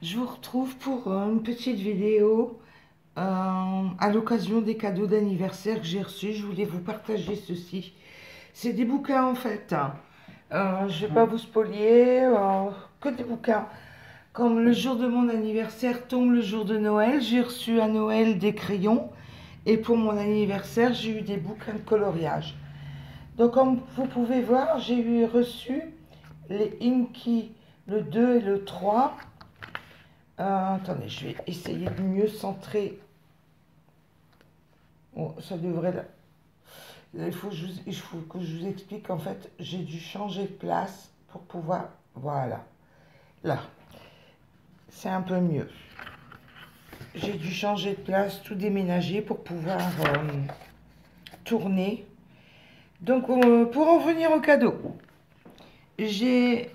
Je vous retrouve pour une petite vidéo à l'occasion des cadeaux d'anniversaire que j'ai reçus. Je voulais vous partager ceci. C'est des bouquins en fait. Je vais pas vous spolier, que des bouquins. Comme le jour de mon anniversaire tombe le jour de Noël, j'ai reçu à Noël des crayons. Et pour mon anniversaire, j'ai eu des bouquins de coloriage. Donc comme vous pouvez voir, j'ai eu reçu les Inky, le 2 et le 3. Attendez, je vais essayer de mieux centrer. Bon, ça devrait... Il faut que je vous explique. En fait, j'ai dû changer de place pour pouvoir... Voilà. Là. C'est un peu mieux. J'ai dû changer de place, tout déménager pour pouvoir tourner. Donc, pour en venir au cadeau, j'ai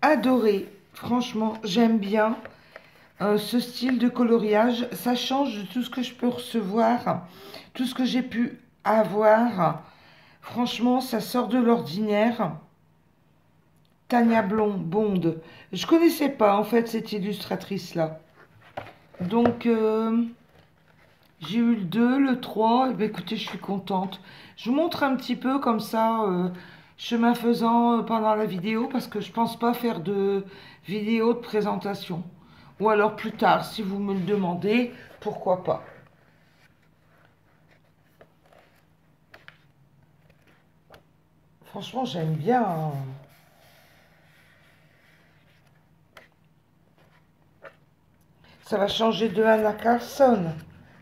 adoré. Franchement, j'aime bien ce style de coloriage. Ça change de tout ce que je peux recevoir, tout ce que j'ai pu avoir. Franchement, ça sort de l'ordinaire. Tania Bond. Je connaissais pas en fait cette illustratrice-là. Donc, j'ai eu le 2, le 3. Et bien, écoutez, je suis contente. Je vous montre un petit peu comme ça, chemin faisant pendant la vidéo, parce que je pense pas faire de vidéo de présentation. Ou alors plus tard, si vous me le demandez, pourquoi pas. Franchement, j'aime bien. Ça va changer de Anna Carlson.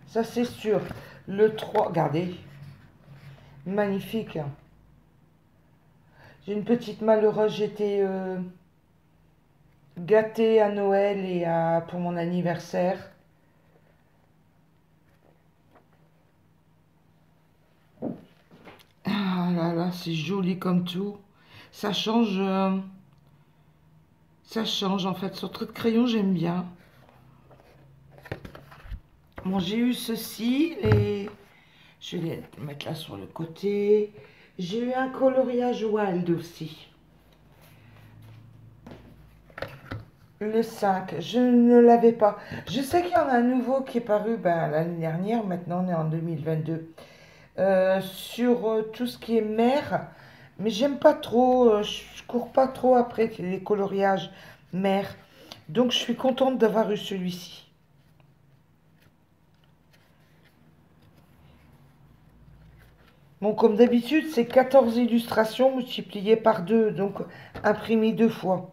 Ça, c'est sûr. Le 3, regardez. Magnifique. J'ai une petite malheureuse. J'étais gâtée à Noël et pour mon anniversaire. Ah là là, c'est joli comme tout. Ça change. Ça change en fait. Sur trait de crayon, j'aime bien. Bon, j'ai eu ceci. Je vais les mettre là sur le côté. J'ai eu un coloriage wild aussi. Le 5, je ne l'avais pas. Je sais qu'il y en a un nouveau qui est paru l'année dernière. Maintenant, on est en 2022. Sur tout ce qui est mer. Mais j'aime pas trop. Je cours pas trop après les coloriages mer. Donc, je suis contente d'avoir eu celui-ci. Bon, comme d'habitude, c'est 14 illustrations multipliées par 2, donc imprimées 2 fois.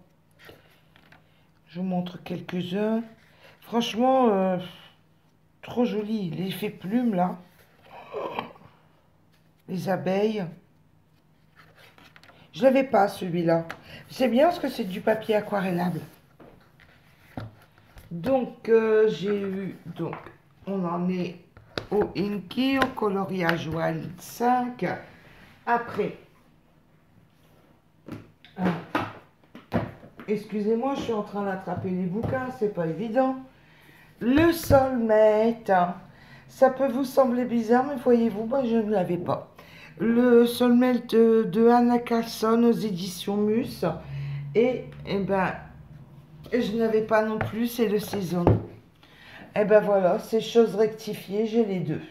Je vous montre quelques-uns. Franchement, trop joli. L'effet plume, là. Les abeilles. Je l'avais pas, celui-là. C'est bien parce que c'est du papier aquarellable. Donc, j'ai eu... Donc, on en est au Inky, au coloriage Wild 5. Après, excusez-moi, je suis en train d'attraper les bouquins, c'est pas évident. Le Soulmate, ça peut vous sembler bizarre, mais voyez-vous, moi je ne l'avais pas. Le Soulmate de Anna Carlson aux éditions Mus. Et ben, je n'avais pas non plus, c'est le Saison. Et ben voilà, c'est chose rectifiée, j'ai les deux.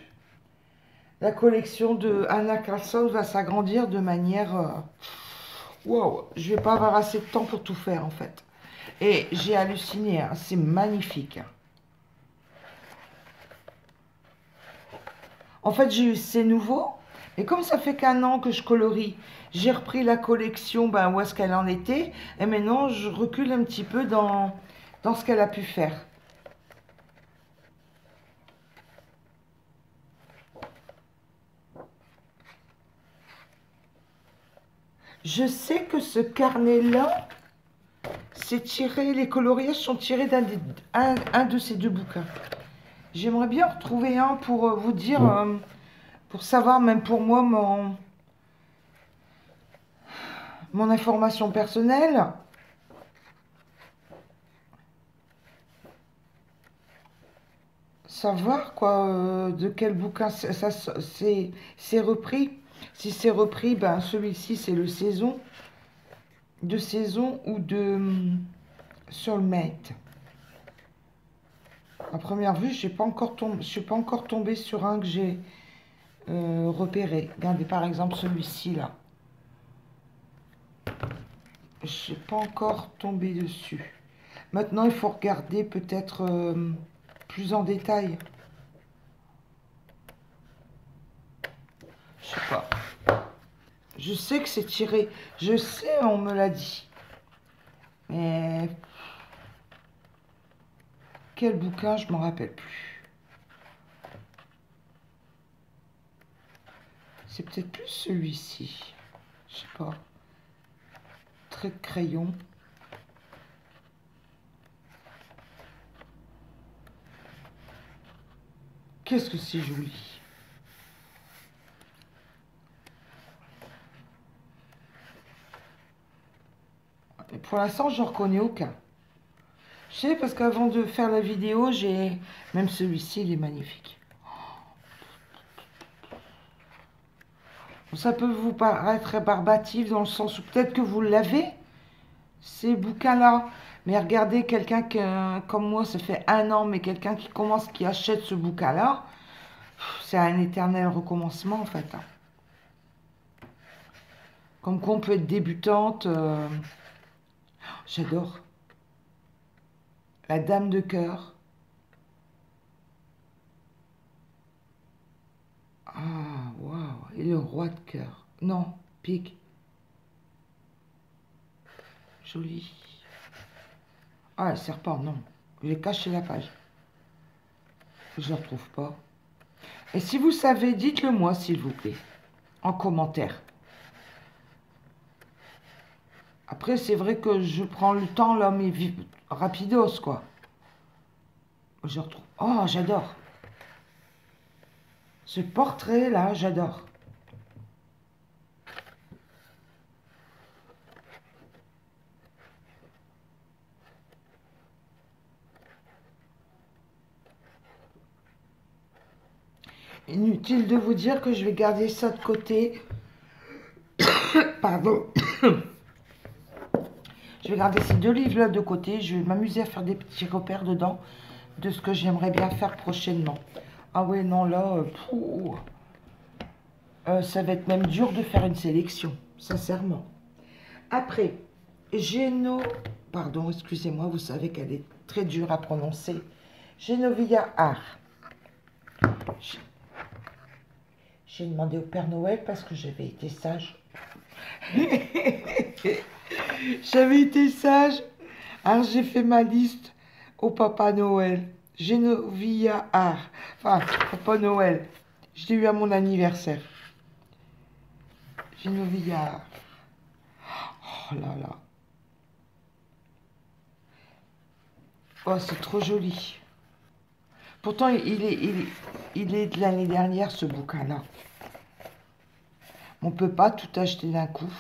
La collection de Anna Carlson va s'agrandir de manière... Wow, je vais pas avoir assez de temps pour tout faire en fait. Et j'ai halluciné, hein, c'est magnifique. En fait, j'ai eu ces nouveaux. Et comme ça fait qu'un an que je colorie, j'ai repris la collection où est-ce qu'elle en était. Et maintenant, je recule un petit peu dans ce qu'elle a pu faire. Je sais que ce carnet-là, c'est tiré, les coloriages sont tirés d'un de ces deux bouquins. J'aimerais bien retrouver un pour vous dire, pour savoir, même pour moi, mon information personnelle. Savoir quoi, de quel bouquin c'est repris. Si c'est repris, celui-ci c'est le saison, de saison ou de Soulmate. À première vue, je suis pas encore tombée sur un que j'ai repéré. Regardez par exemple celui-ci là. Je suis pas encore tombée dessus. Maintenant, il faut regarder peut-être plus en détail. Je sais pas. Je sais que c'est tiré. Je sais, on me l'a dit. Mais quel bouquin, je m'en rappelle plus. C'est peut-être plus celui-ci. Je sais pas. Trait de crayon. Qu'est-ce que c'est joli. Et pour l'instant, je ne reconnais aucun. Je sais parce qu'avant de faire la vidéo, j'ai... Même celui-ci, il est magnifique. Ça peut vous paraître rébarbatif dans le sens où peut-être que vous l'avez, ces bouquins-là. Mais regardez, quelqu'un comme moi, ça fait 1 an, mais quelqu'un qui achète ce bouquin-là, c'est un éternel recommencement en fait. Comme quoi on peut être débutante. J'adore. La dame de cœur. Ah, waouh. Et le roi de cœur. Non, pique. Joli. Ah, le serpent, non. J'ai caché la page. Je ne la retrouve pas. Et si vous savez, dites-le moi, s'il vous plaît. En commentaire. Après, c'est vrai que je prends le temps, là, mais rapidos, quoi. Je retrouve. Oh, j'adore. Ce portrait-là, j'adore. Inutile de vous dire que je vais garder ça de côté. Pardon. Je vais garder ces 2 livres-là de côté. Je vais m'amuser à faire des petits repères dedans de ce que j'aimerais bien faire prochainement. Ah ouais, non, là, ça va être même dur de faire une sélection, sincèrement. Après, pardon, excusez-moi, vous savez qu'elle est très dure à prononcer. Genovia Art. J'ai demandé au Père Noël parce que j'avais été sage. J'avais été sage. Alors j'ai fait ma liste au Papa Noël. Genovia Art. Enfin, Papa Noël. Je l'ai eu à mon anniversaire. Genovia Art. Oh là là. Oh, c'est trop joli. Pourtant, il est de l'année dernière, ce bouquin-là. On ne peut pas tout acheter d'un coup.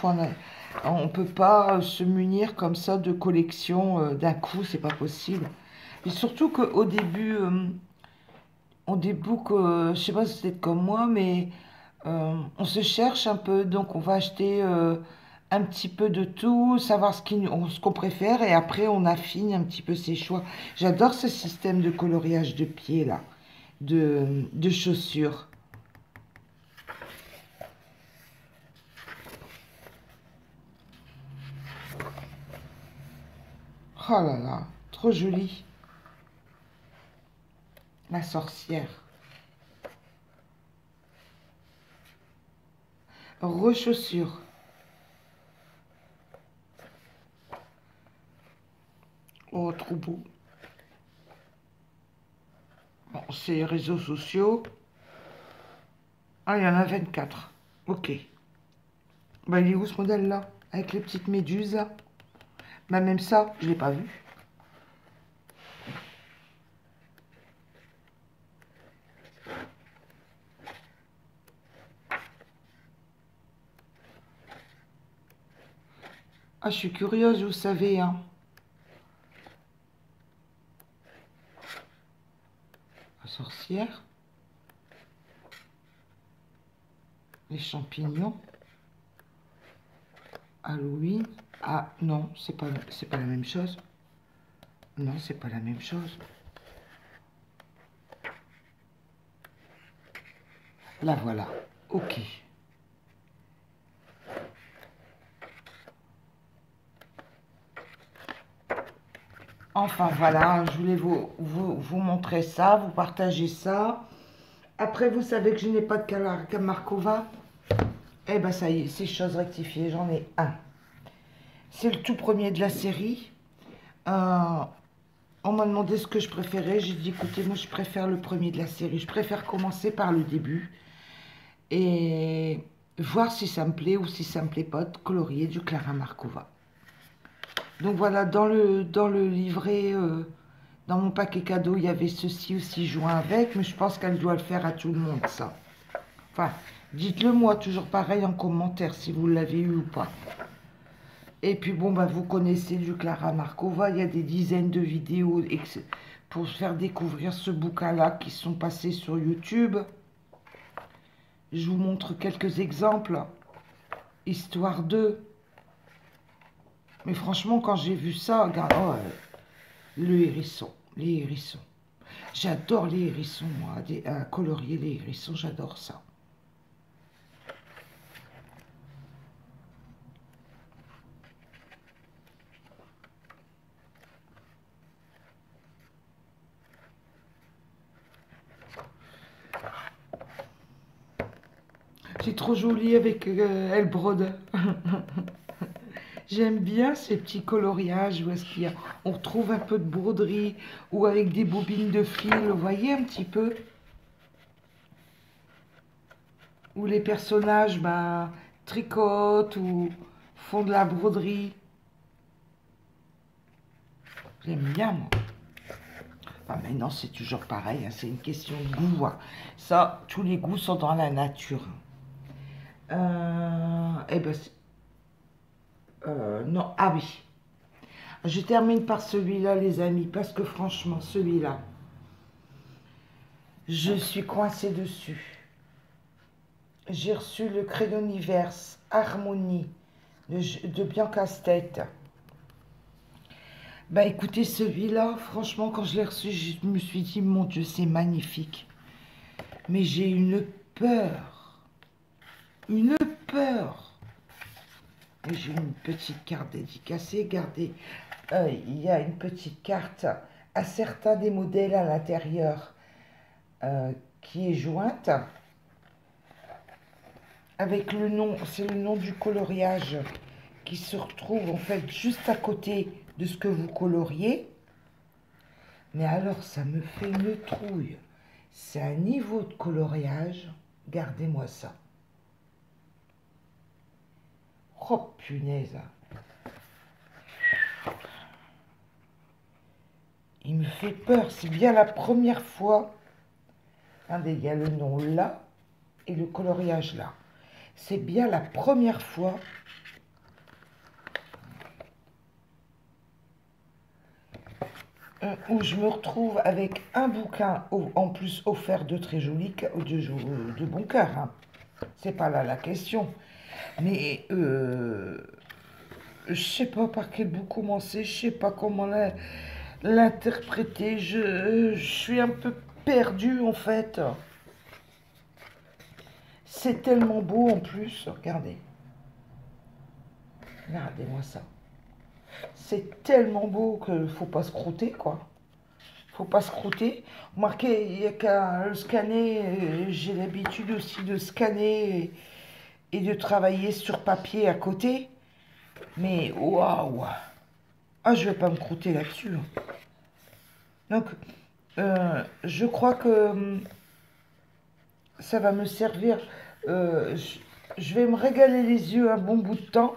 On ne peut pas se munir comme ça de collection d'un coup. C'est pas possible. Et surtout qu'au début, je sais pas si c'est comme moi, mais on se cherche un peu. Donc, on va acheter un petit peu de tout, savoir ce qu'on préfère. Et après, on affine un petit peu ses choix. J'adore ce système de coloriage de pieds, là. De chaussures. Oh là là, trop joli. La sorcière. Rechaussure. Oh, trop beau. Bon, c'est les réseaux sociaux. Ah, il y en a 24. Ok. Bah, il est où ce modèle-là? Avec les petites méduses. Bah, même ça, je ne l'ai pas vu. Ah, je suis curieuse, vous savez, hein. La sorcière. Les champignons. Halloween. Ah, non, c'est pas la même chose. Non, c'est pas la même chose. Là, voilà. Ok. Enfin, voilà, je voulais vous montrer ça, vous partager ça. Après, vous savez que je n'ai pas de Kamarkova. Eh ben, ça y est, c'est chose rectifiée, j'en ai un. C'est le tout premier de la série. On m'a demandé ce que je préférais. J'ai dit, écoutez, moi, je préfère le premier de la série. Je préfère commencer par le début et voir si ça me plaît ou si ça me plaît pas de colorier du Klara Markova. Donc voilà, dans le livret, dans mon paquet cadeau, il y avait ceci aussi joint avec, mais je pense qu'elle doit le faire à tout le monde, ça. Enfin, dites-le moi, toujours pareil en commentaire, si vous l'avez eu ou pas. Et puis bon, bah, vous connaissez du Klara Markova, il y a des dizaines de vidéos pour faire découvrir ce bouquin-là qui sont passés sur YouTube. Je vous montre quelques exemples, histoire de... Mais franchement, quand j'ai vu ça, regarde, oh, le hérisson, les hérissons. J'adore les hérissons, moi, colorier les hérissons, j'adore ça. C'est trop joli avec elle brode. J'aime bien ces petits coloriages où est-ce qu'il y a, on retrouve un peu de broderie ou avec des bobines de fil, vous voyez un petit peu. Où les personnages tricotent ou font de la broderie. J'aime bien, moi. Enfin, maintenant, c'est toujours pareil, hein, c'est une question de goût. Hein. Ça, tous les goûts sont dans la nature. Eh ben, non, ah oui. Je termine par celui-là, les amis, parce que franchement, celui-là, je suis coincée dessus. J'ai reçu le Crayoniverse Harmonie de Bianca State. Bah écoutez, celui-là, franchement, quand je l'ai reçu, je me suis dit, mon Dieu, c'est magnifique. Mais j'ai une peur. Une peur. Et j'ai une petite carte dédicacée, regardez. Il y a une petite carte à certains des modèles à l'intérieur qui est jointe. Avec le nom, c'est le nom du coloriage qui se retrouve en fait juste à côté de ce que vous coloriez. Mais alors, ça me fait une trouille. C'est un niveau de coloriage. Gardez-moi ça. Oh, punaise. Il me fait peur. C'est bien la première fois. Regardez, il y a le nom là et le coloriage là. C'est bien la première fois où je me retrouve avec un bouquin en plus offert de très joli, de bon cœur. Hein. C'est pas là la question. Mais je sais pas par quel bout commencer, je sais pas comment l'interpréter. Je suis un peu perdue en fait. C'est tellement beau en plus, regardez. Regardez-moi ça. C'est tellement beau qu'il ne faut pas se croûter, quoi. Faut pas se croûter. Remarquez, il n'y a qu'à le scanner. J'ai l'habitude aussi de scanner et de travailler sur papier à côté. Mais waouh! Ah, je vais pas me croûter là-dessus. Donc, je crois que ça va me servir. Je vais me régaler les yeux un bon bout de temps.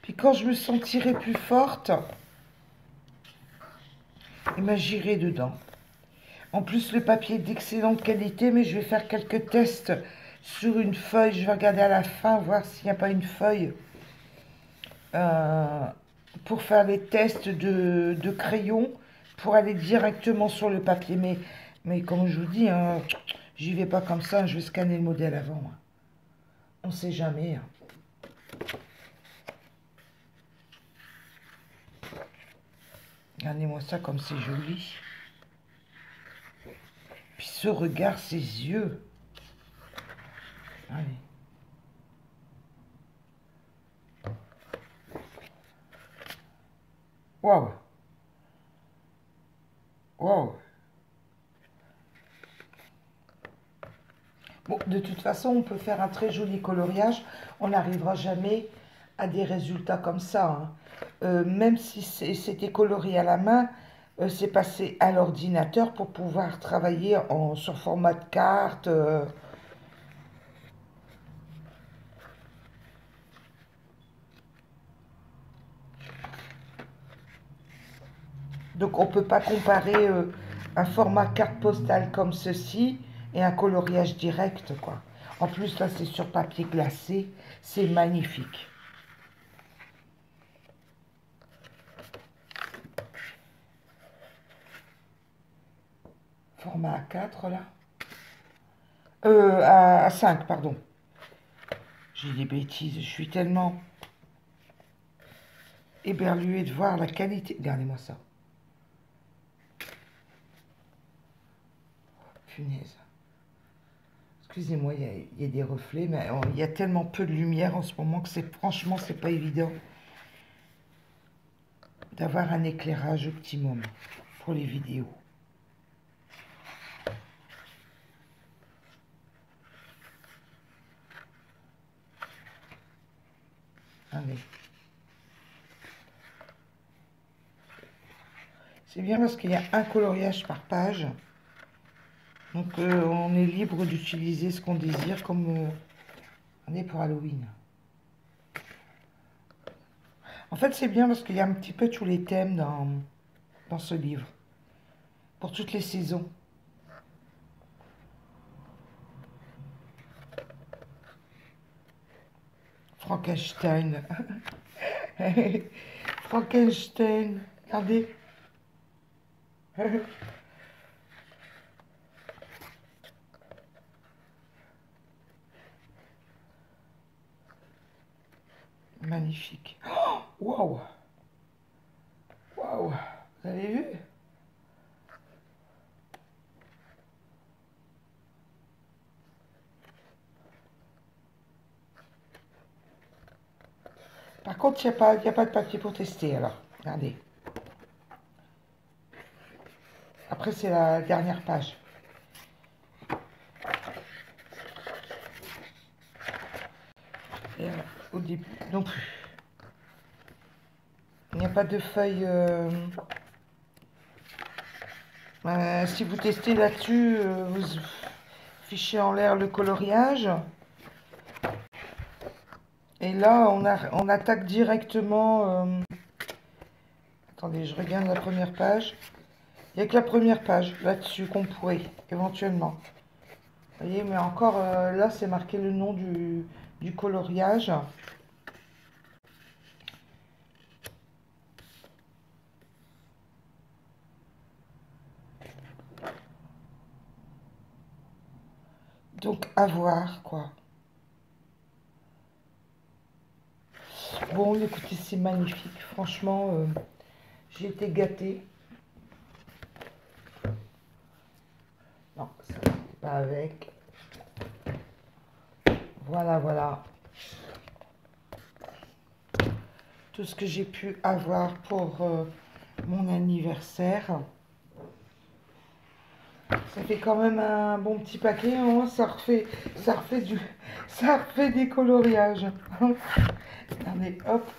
Puis quand je me sentirai plus forte, eh ben, j'irai dedans. En plus, le papier est d'excellente qualité, mais je vais faire quelques tests sur une feuille. Je vais regarder à la fin, voir s'il n'y a pas une feuille pour faire les tests de crayon, pour aller directement sur le papier. Mais comme je vous dis, hein, j'y vais pas comme ça, je vais scanner le modèle avant. Hein. On ne sait jamais. Hein. Regardez-moi ça comme c'est joli. Puis ce regard, ses yeux. Allez. Waouh. Waouh. Bon, de toute façon, on peut faire un très joli coloriage. On n'arrivera jamais à des résultats comme ça, hein. Même si c'était colorié à la main, c'est passé à l'ordinateur pour pouvoir travailler sur format de carte. Donc on ne peut pas comparer un format carte postale comme ceci et un coloriage direct, quoi. En plus, là, c'est sur papier glacé. C'est magnifique. Format A4, là. À 5, pardon. J'ai des bêtises. Je suis tellement éberluée de voir la qualité. Regardez-moi ça. Punaise. Excusez-moi, il y a des reflets, mais il y a tellement peu de lumière en ce moment que franchement, c'est pas évident d'avoir un éclairage optimum pour les vidéos. Allez. C'est bien parce qu'il y a un coloriage par page. Donc on est libre d'utiliser ce qu'on désire comme on est pour Halloween. En fait, c'est bien parce qu'il y a un petit peu tous les thèmes dans ce livre. Pour toutes les saisons. Frankenstein. Frankenstein. Regardez. Magnifique. Waouh! Waouh! Vous avez vu? Par contre, il n'y a pas de papier pour tester, alors. Regardez. Après, c'est la dernière page. Et au début, non plus. Il n'y a pas de feuille. Si vous testez là-dessus, vous fichez en l'air le coloriage. Et là, on attaque directement. Attendez, je regarde la première page. Il n'y a que la première page là-dessus qu'on pourrait, éventuellement. Vous voyez, mais encore, là, c'est marqué le nom du coloriage. Donc, à voir, quoi. Bon, écoutez, c'est magnifique. Franchement, j'ai été gâtée. Non, ça ne pas avec. Voilà, voilà. Tout ce que j'ai pu avoir pour mon anniversaire. Ça fait quand même un bon petit paquet, hein. Ça refait des coloriages. Regardez, hop.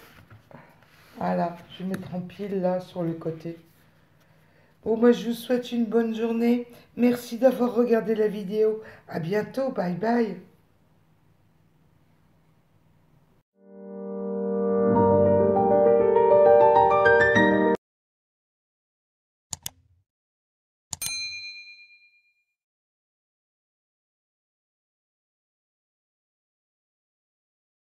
Voilà, je vais mettre en pile là sur le côté. Bon, moi je vous souhaite une bonne journée. Merci d'avoir regardé la vidéo. À bientôt, bye bye.